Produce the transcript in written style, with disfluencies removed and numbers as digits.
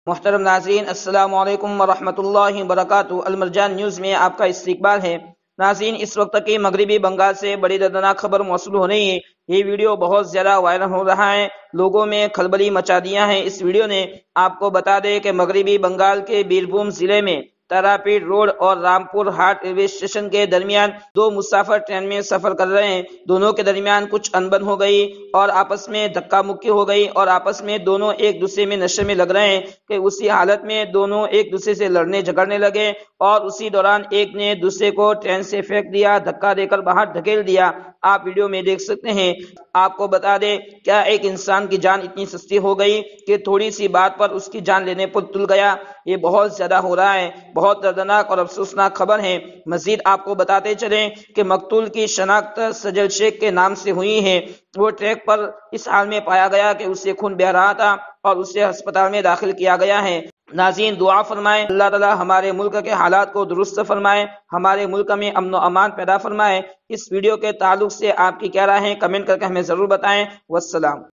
محترم ناظرین، السلام علیکم ورحمۃ اللہ وبرکاتہ۔ المرجان نیوز میں آپ کا استقبال ہے۔ ناظرین، اس وقت کی مغربی بنگال سے بڑی دردناک خبر موصول ہو رہی ہے۔ یہ ویڈیو بہت زیادہ وائرل ہو رہا ہے، لوگوں میں کھلبلی مچا دیا ہے۔ اس ویڈیو نے آپ کو بتا دے کہ مغربی بنگال کے بیربھوم ضلع میں تاراپیٹ روڈ اور رامپور ہاٹ ریلوے اسٹیشن کے درمیان دو مسافر ٹرین میں سفر کر رہے ہیں۔ دونوں کے درمیان کچھ انبن ہو گئی اور آپس میں دھکا مکی ہو گئی اور آپس میں دونوں ایک دوسرے میں نشے میں لگ رہے ہیں کہ اسی حالت میں دونوں ایک دوسرے سے لڑنے جھگڑنے لگے اور اسی دوران ایک نے دوسرے کو ٹرین سے پھینک دیا، دھکا دے کر باہر دھکیل دیا۔ آپ ویڈیو میں دیکھ سکتے ہیں۔ آپ کو بتا دیں، کیا ایک انسان کی جان اتنی سستی ہو گئی کہ تھوڑی سی بات پر اس کی جان لینے پر تل گیا؟ یہ بہت زیادہ ہو رہا ہے، بہت دردناک اور افسوسناک خبر ہے۔ مزید آپ کو بتاتے چلیں کہ مقتول کی شناخت سجل شیخ کے نام سے ہوئی ہے۔ وہ ٹریک پر اس حال میں پایا گیا کہ اسے خون بہہ رہا تھا اور اسے ہسپتال میں داخل کیا گیا ہے۔ ناظرین، دعا فرمائیں اللہ تعالی ہمارے ملک کے حالات کو درست فرمائے، ہمارے ملک میں امن و امان پیدا فرمائے۔ اس ویڈیو کے تعلق سے آپ کی کیا رائے ہے؟ کمنٹ کر کے ہمیں ضرور بتائیں۔ والسلام۔